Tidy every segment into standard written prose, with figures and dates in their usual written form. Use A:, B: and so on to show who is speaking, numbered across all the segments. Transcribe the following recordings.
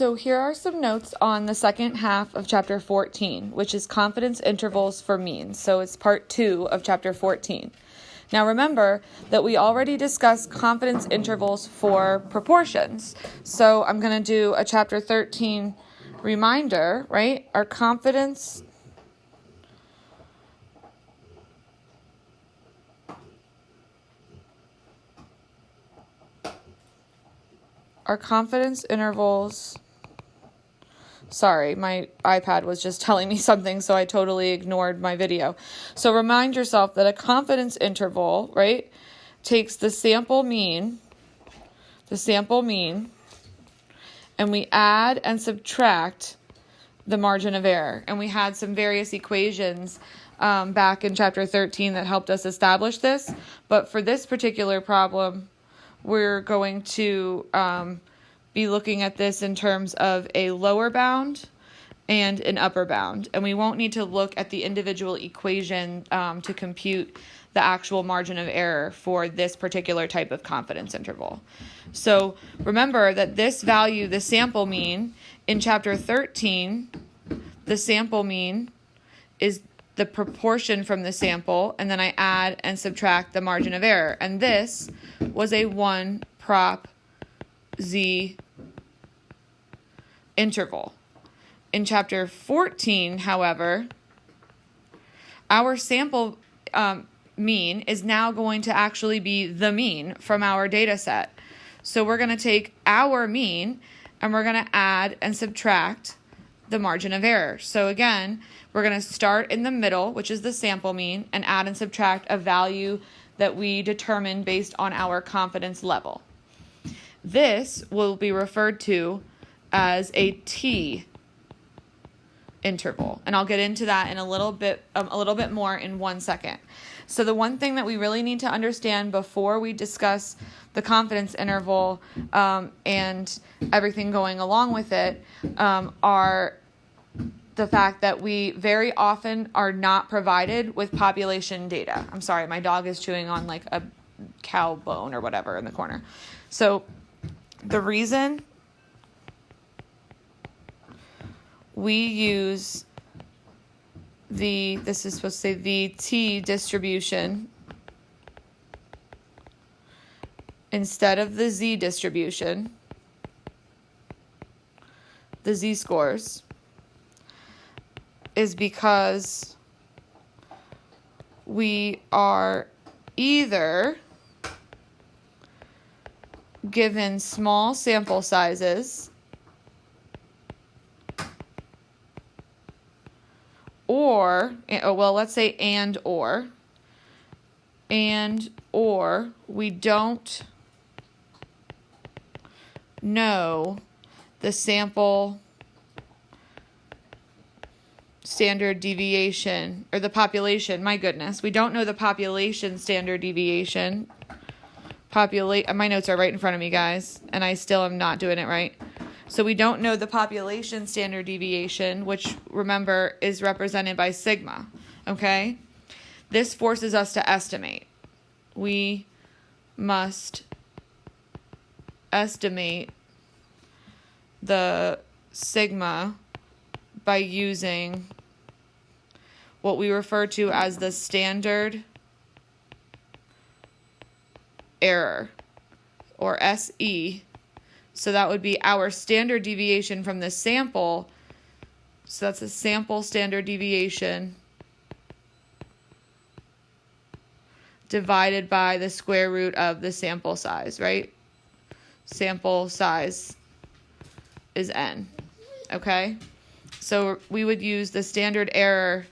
A: So here are some notes on the second half of chapter 14, which is confidence intervals for means. So it's part 2 of chapter 14. Now remember that we already discussed confidence intervals for proportions. So I'm going to do a chapter 13 reminder, right? Our confidence intervals. Sorry, my iPad was just telling me something, so I totally ignored my video. So remind yourself that a confidence interval, right, takes the sample mean, and we add and subtract the margin of error. And we had some various equations back in chapter 13 that helped us establish this. But for this particular problem, we're going to be looking at this in terms of a lower bound and an upper bound. And we won't need to look at the individual equation to compute the actual margin of error for this particular type of confidence interval. So remember that this value, the sample mean, in chapter 13, the sample mean is the proportion from the sample, and then I add and subtract the margin of error. And this was a 1 prop z interval. In chapter 14, however, our sample mean is now going to actually be the mean from our data set. So we're going to take our mean and we're going to add and subtract the margin of error. So again, we're going to start in the middle, which is the sample mean, and add and subtract a value that we determine based on our confidence level. This will be referred to as a t interval, and I'll get into that in a little bit more in 1 second. So the one thing that we really need to understand before we discuss the confidence interval and everything going along with it are the fact that we very often are not provided with population data. I'm sorry, my dog is chewing on like a cow bone or whatever in the corner. So the reason we use this is supposed to say the t distribution instead of the z distribution, the z-scores, is because we are either given small sample sizes or we don't know the sample standard deviation, or the population, my goodness, we don't know the population standard deviation. My notes are right in front of me, guys, and I still am not doing it right. So we don't know the population standard deviation, which, remember, is represented by sigma, okay? This forces us to estimate. We must estimate the sigma by using what we refer to as the standard error, or SE. So that would be our standard deviation from the sample. So that's a sample standard deviation divided by the square root of the sample size, right? Sample size is n, okay? So we would use the standard error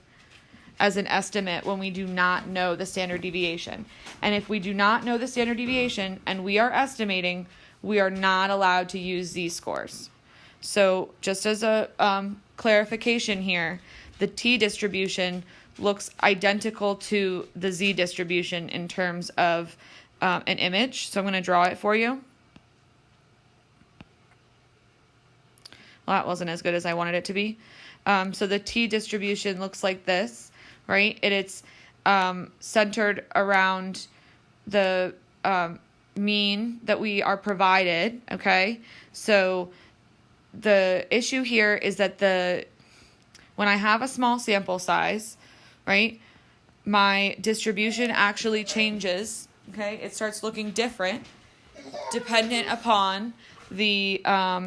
A: as an estimate when we do not know the standard deviation. And if we do not know the standard deviation and we are estimating, we are not allowed to use z-scores. So just as a clarification here, the t distribution looks identical to the z distribution in terms of an image. So I'm going to draw it for you. Well, that wasn't as good as I wanted it to be. So the t distribution looks like this, right? It's centered around the mean that we are provided, okay? So the issue here is that when I have a small sample size, right, my distribution actually changes, okay? It starts looking different dependent upon the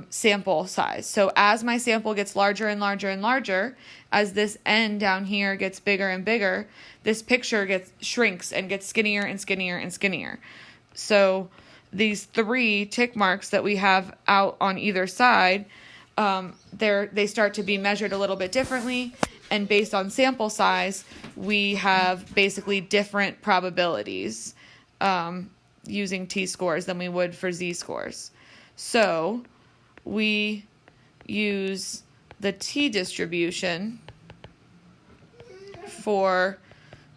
A: sample size. So as my sample gets larger and larger and larger, as this N down here gets bigger and bigger, this picture shrinks and gets skinnier and skinnier and skinnier. So these 3 tick marks that we have out on either side, they start to be measured a little bit differently, and based on sample size, we have basically different probabilities using t-scores than we would for z-scores. So we use the t-distribution for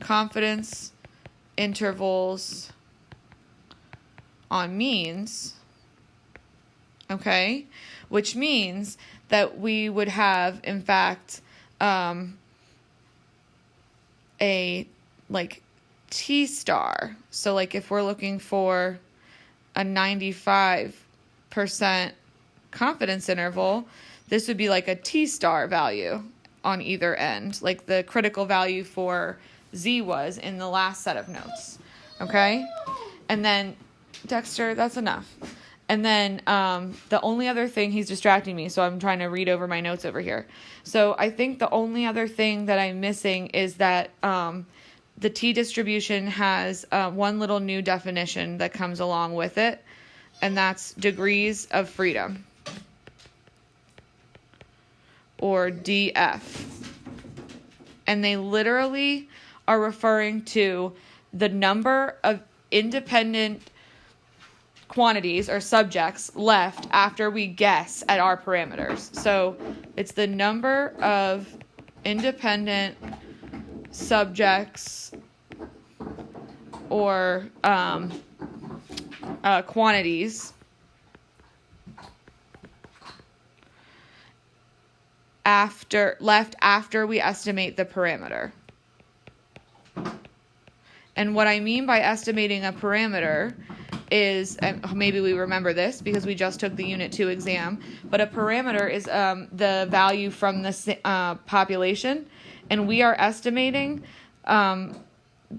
A: confidence intervals on means, okay, which means that we would have, in fact, a like t-star. So like if we're looking for a 95% confidence interval, this would be like a t-star value on either end, like the critical value for z was in the last set of notes, okay? And then, Dexter, that's enough. And then the only other thing, he's distracting me, so I'm trying to read over my notes over here. So I think the only other thing that I'm missing is that the t-distribution has one little new definition that comes along with it, and that's degrees of freedom, or DF. And they literally are referring to the number of independent quantities or subjects left after we guess at our parameters. So it's the number of independent subjects or quantities after we estimate the parameter. And what I mean by estimating a parameter is, and maybe we remember this because we just took the Unit 2 exam, but a parameter is the value from the population, and we are estimating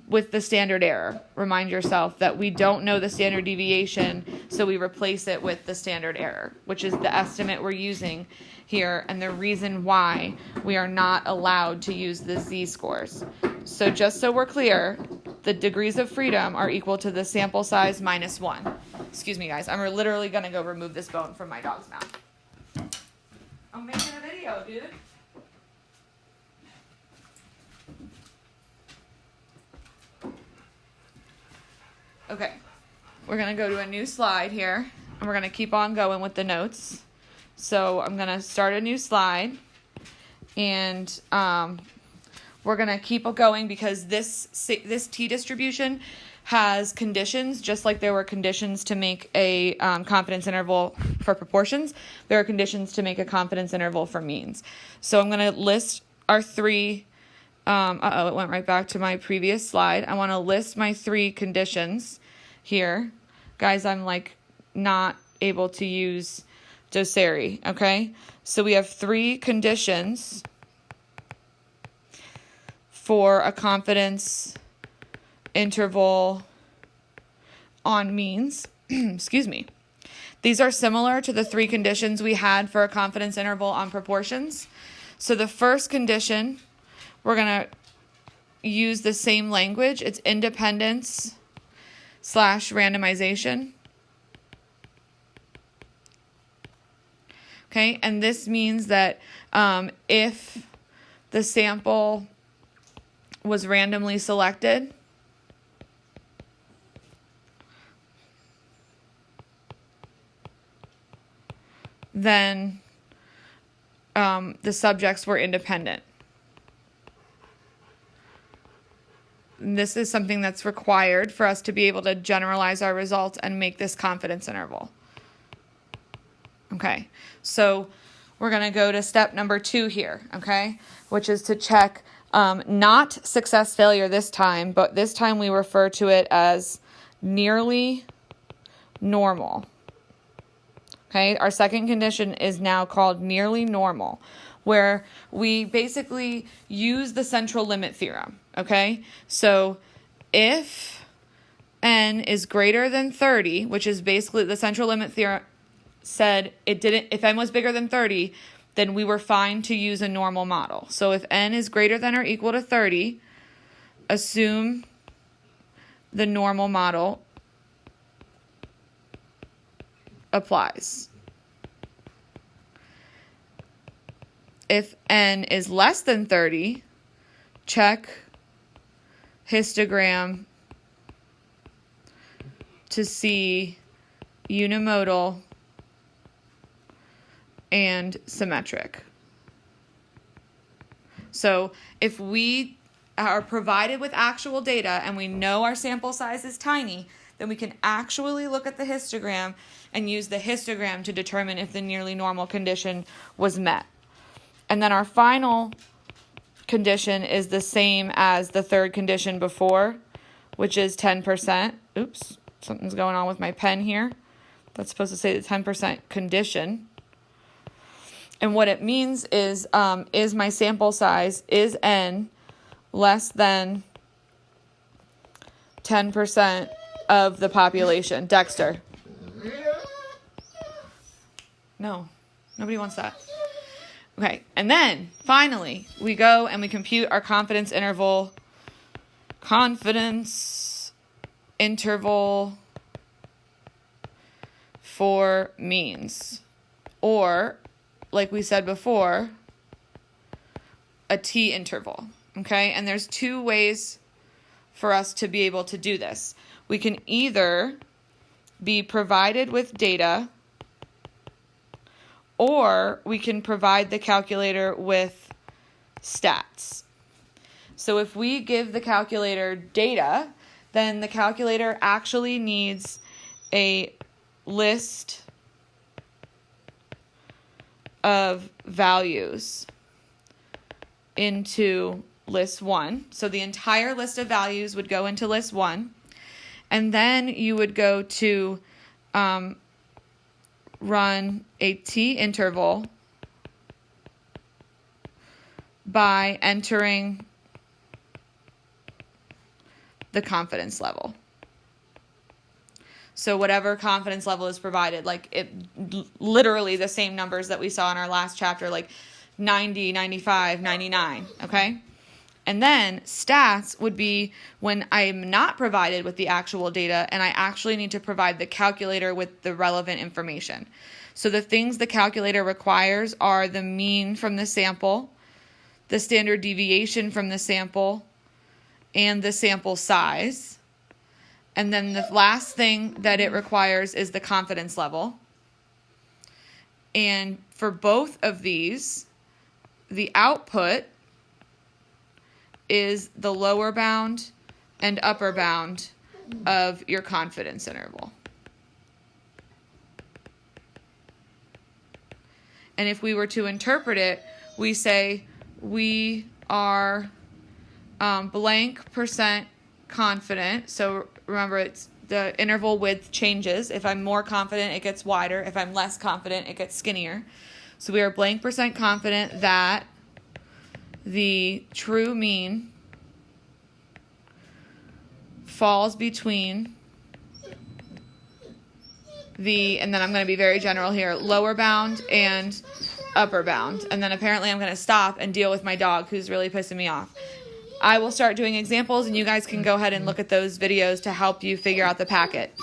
A: with the standard error. Remind yourself that we don't know the standard deviation, so we replace it with the standard error, which is the estimate we're using here, and the reason why we are not allowed to use the z-scores. So just so we're clear, the degrees of freedom are equal to the sample size minus 1. Excuse me, guys. I'm literally going to go remove this bone from my dog's mouth. I'm making a video, dude. Okay. We're going to go to a new slide here, and we're going to keep on going with the notes. So I'm going to start a new slide, and we're going to keep going because this t-distribution has conditions, just like there were conditions to make a confidence interval for proportions. There are conditions to make a confidence interval for means. So I'm going to list our 3, it went right back to my previous slide. I want to list my 3 conditions here. Guys, I'm like not able to use Doceri, okay? So we have 3 conditions for a confidence interval on means. Excuse me. These are similar to the 3 conditions we had for a confidence interval on proportions. So the first condition, we're going to use the same language. It's independence / randomization. Okay, and this means that if the sample was randomly selected, then the subjects were independent. And this is something that's required for us to be able to generalize our results and make this confidence interval. Okay, so we're going to go to step number 2 here, okay, which is to check not success failure this time, but this time we refer to it as nearly normal. Okay, our second condition is now called nearly normal, where we basically use the central limit theorem. Okay, so if n is greater than 30, which is basically the central limit theorem said if n was bigger than 30, then we were fine to use a normal model. So if n is greater than or equal to 30, assume the normal model applies. If n is less than 30, check histogram to see unimodal and symmetric. So if we are provided with actual data and we know our sample size is tiny, then we can actually look at the histogram and use the histogram to determine if the nearly normal condition was met. And then our final condition is the same as the third condition before, which is 10%. Oops, something's going on with my pen here. That's supposed to say the 10% condition. And what it means is my sample size, is n less than 10% of the population? Dexter. No, nobody wants that. Okay, and then finally we go and we compute our confidence interval for means, or like we said before, a t-interval. Okay, and there's two ways for us to be able to do this. We can either be provided with data, or we can provide the calculator with stats. So if we give the calculator data, then the calculator actually needs a list of values into list 1. So the entire list of values would go into list 1. And then you would go to run a t-interval by entering the confidence level. So whatever confidence level is provided, like it literally the same numbers that we saw in our last chapter, like 90, 95, 99, okay? And then stats would be when I'm not provided with the actual data and I actually need to provide the calculator with the relevant information. So the things the calculator requires are the mean from the sample, the standard deviation from the sample, and the sample size. And then the last thing that it requires is the confidence level. And for both of these, the output is the lower bound and upper bound of your confidence interval. And if we were to interpret it, we say we are blank percent confident. So remember, it's the interval width changes. If I'm more confident, it gets wider. If I'm less confident, it gets skinnier. So we are blank percent confident that the true mean falls between and then I'm going to be very general here, lower bound and upper bound. And then apparently I'm going to stop and deal with my dog who's really pissing me off. I will start doing examples and you guys can go ahead and look at those videos to help you figure out the packet.